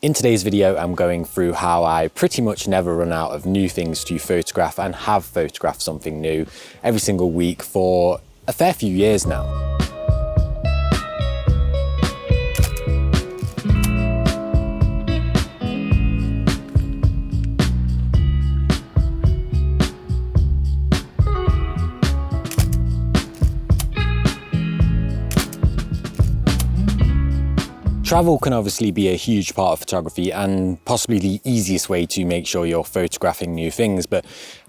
In today's video, I'm going through how I pretty much never run out of new things to photograph and have photographed something new every single week for a fair few years now. Travel can obviously be a huge part of photography and possibly the easiest way to make sure you're photographing new things, but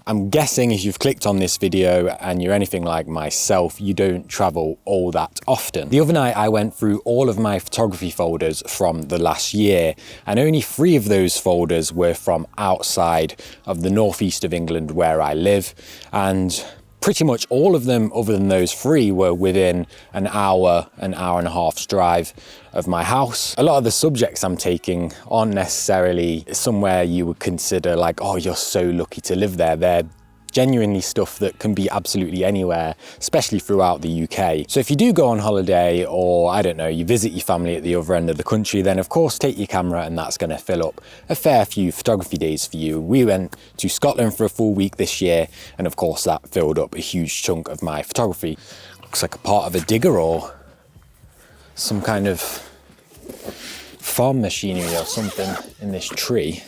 I'm guessing if you've clicked on this video and you're anything like myself, you don't travel all that often. The other night I went through all of my photography folders from the last year, and only 3 of those folders were from outside of the northeast of England where I live, and pretty much all of them, other than those 3, were within an hour and a half's drive of my house. A lot of the subjects I'm taking aren't necessarily somewhere you would consider like, oh, you're so lucky to live there. They're genuinely stuff that can be absolutely anywhere, especially throughout the UK. So if you do go on holiday, or I don't know, you visit your family at the other end of the country, then of course take your camera, and that's going to fill up a fair few photography days for you. We went to Scotland for a full week this year, and of course that filled up a huge chunk of my photography. Looks like a part of a digger or some kind of farm machinery or something in this tree.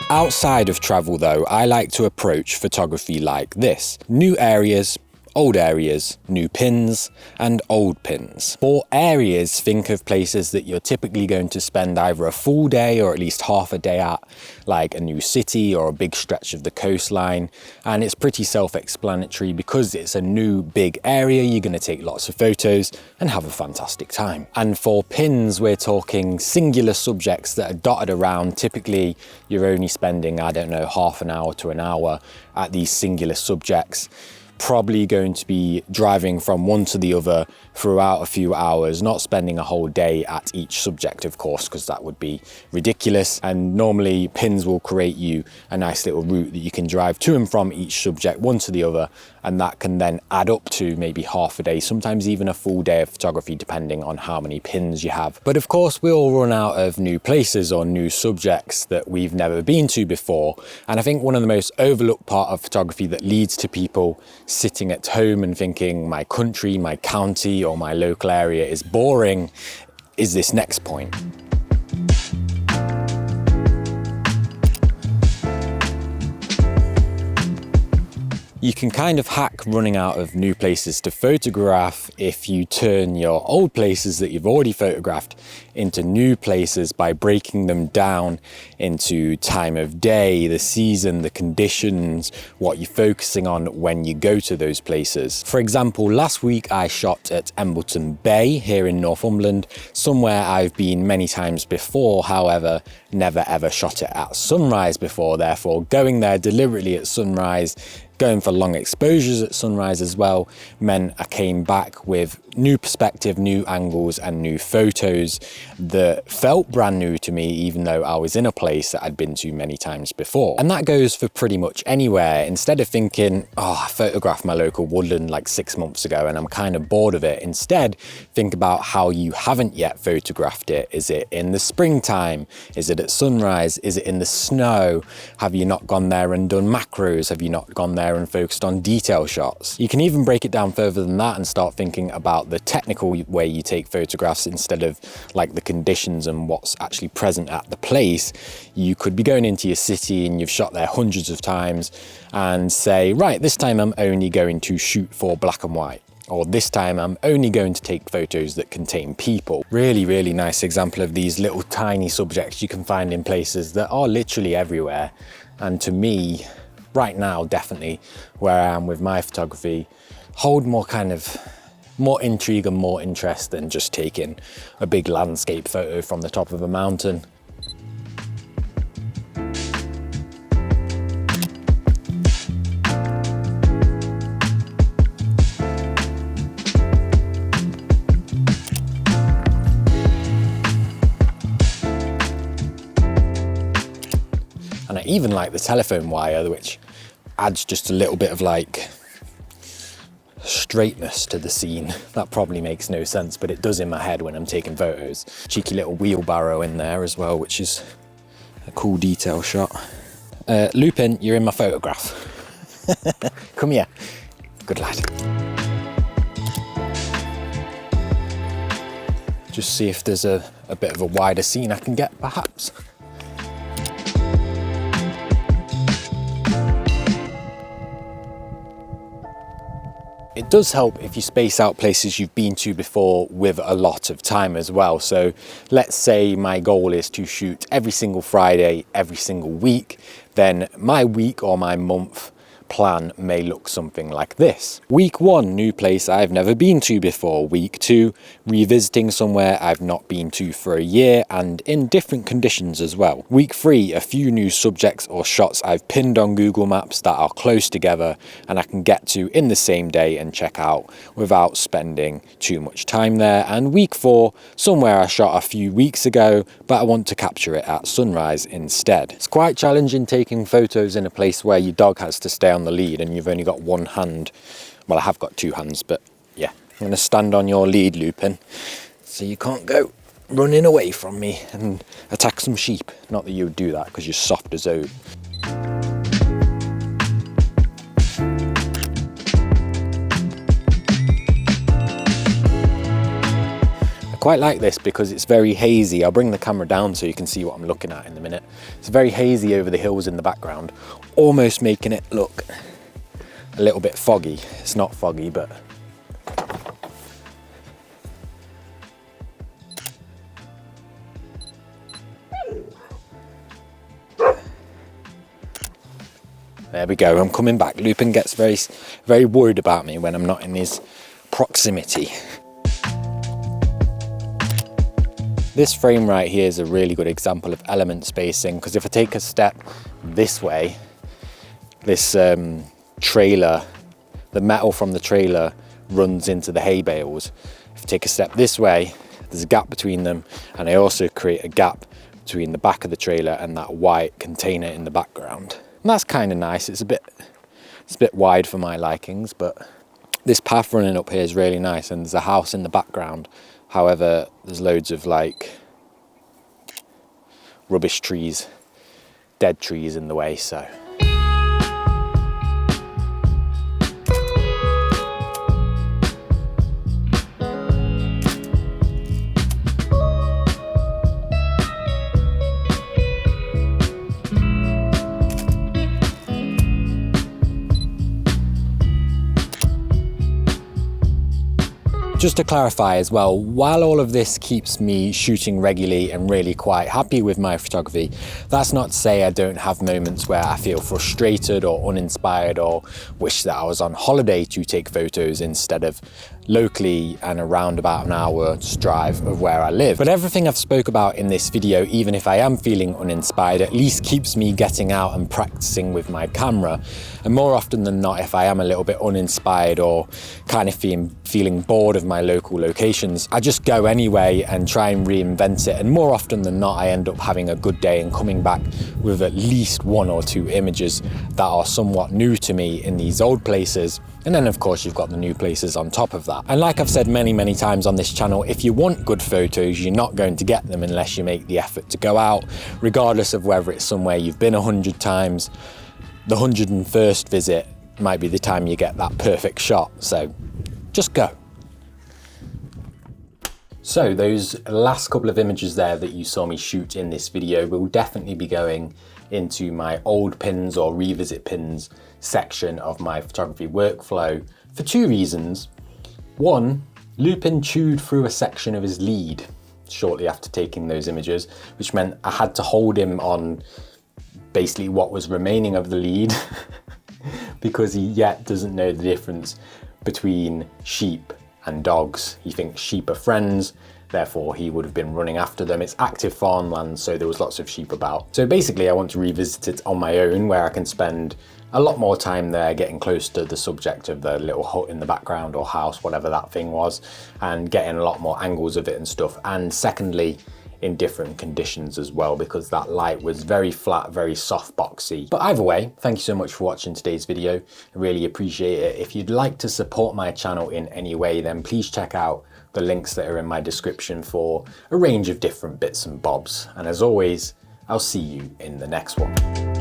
Outside of travel though, I like to approach photography like this: new areas, old areas, new pins and old pins. For areas, think of places that you're typically going to spend either a full day or at least half a day at, like a new city or a big stretch of the coastline. And it's pretty self-explanatory, because it's a new big area, you're going to take lots of photos and have a fantastic time. And for pins, we're talking singular subjects that are dotted around. Typically you're only spending, I don't know, half an hour to an hour at these singular subjects. Probably going to be driving from one to the other throughout a few hours, not spending a whole day at each subject, of course, because that would be ridiculous. And normally pins will create you a nice little route that you can drive to and from each subject, one to the other, and that can then add up to maybe half a day, sometimes even a full day of photography, depending on how many pins you have. But of course we all run out of new places or new subjects that we've never been to before. And I think one of the most overlooked part of photography that leads to people sitting at home and thinking my country, my county or my local area is boring is this next point. You can kind of hack running out of new places to photograph if you turn your old places that you've already photographed into new places by breaking them down into time of day, the season, the conditions, what you're focusing on when you go to those places. For example, last week I shot at Embleton Bay here in Northumberland, somewhere I've been many times before, however, never ever shot it at sunrise before. Therefore, going there deliberately at sunrise, going for long exposures at sunrise as well, meant I came back with new perspective, new angles and new photos that felt brand new to me, even though I was in a place that I'd been to many times before. And that goes for pretty much anywhere. Instead of thinking, oh, I photographed my local woodland like 6 months ago and I'm kind of bored of it, instead think about how you haven't yet photographed it. Is it in the springtime? Is it at sunrise? Is it in the snow? Have you not gone there and done macros? Have you not gone there and focused on detail shots? You can even break it down further than that and start thinking about the technical way you take photographs instead of like the conditions and what's actually present at the place. You could be going into your city and you've shot there hundreds of times and say, right, this time I'm only going to shoot for black and white, or this time I'm only going to take photos that contain people. Really, really nice example of these little tiny subjects you can find in places that are literally everywhere. And to me, right now, definitely where I am with my photography, hold more intrigue and more interest than just taking a big landscape photo from the top of a mountain. And I even like the telephone wire, which adds just a little bit of like straightness to the scene. That probably makes no sense, but it does in my head when I'm taking photos. Cheeky little wheelbarrow in there as well, which is a cool detail shot. Lupin, you're in my photograph. Come here. Good lad. Just see if there's a bit of a wider scene I can get, perhaps. It does help if you space out places you've been to before with a lot of time as well. So let's say my goal is to shoot every single Friday, every single week, then my week or my month plan may look something like this. Week 1, new place I've never been to before. Week 2, revisiting somewhere I've not been to for a year and in different conditions as well. Week 3, a few new subjects or shots I've pinned on Google Maps that are close together and I can get to in the same day and check out without spending too much time there. And week 4, somewhere I shot a few weeks ago, but I want to capture it at sunrise instead. It's quite challenging taking photos in a place where your dog has to stay on the lead and you've only got one hand. Well, I have got two hands, but yeah, I'm going to stand on your lead, Lupin, so you can't go running away from me and attack some sheep. Not that you would do that because you're soft as oak. I quite like this because it's very hazy. I'll bring the camera down so you can see what I'm looking at in a minute. It's very hazy over the hills in the background, almost making it look a little bit foggy. It's not foggy, but there we go. I'm coming back. Lupin gets very worried about me when I'm not in his proximity. This frame right here is a really good example of element spacing, because if I take a step this way, this trailer, the metal from the trailer runs into the hay bales. If I take a step this way, there's a gap between them, and I also create a gap between the back of the trailer and that white container in the background. And that's kind of nice. It's a bit wide for my likings, but this path running up here is really nice, and there's a house in the background. However, there's loads of like rubbish trees, dead trees in the way, so. Just to clarify as well, while all of this keeps me shooting regularly and really quite happy with my photography, that's not to say I don't have moments where I feel frustrated or uninspired or wish that I was on holiday to take photos instead of locally and around about an hour's drive of where I live. But everything I've spoke about in this video, even if I am feeling uninspired, at least keeps me getting out and practicing with my camera. And more often than not, if I am a little bit uninspired or kind of feeling bored of my local locations, I just go anyway and try and reinvent it. And more often than not, I end up having a good day and coming back with at least 1 or 2 images that are somewhat new to me in these old places. And then of course you've got the new places on top of that. And like I've said many times on this channel, if you want good photos, you're not going to get them unless you make the effort to go out, regardless of whether it's somewhere you've been 100 times. The 101st visit might be the time you get that perfect shot, so just go. So those last couple of images there that you saw me shoot in this video will definitely be going into my old pins or revisit pins section of my photography workflow for 2 reasons. One, Lupin chewed through a section of his lead shortly after taking those images, which meant I had to hold him on basically what was remaining of the lead because he yet doesn't know the difference between sheep and dogs. He thinks sheep are friends, therefore he would have been running after them. It's active farmland, so there was lots of sheep about. So basically I want to revisit it on my own, where I can spend a lot more time there getting close to the subject of the little hut in the background or house, whatever that thing was, and getting a lot more angles of it and stuff. And secondly, in different conditions as well, because that light was very flat, very soft boxy. But either way, thank you so much for watching today's video. I really appreciate it. If you'd like to support my channel in any way, then please check out the links that are in my description for a range of different bits and bobs. And as always, I'll see you in the next one.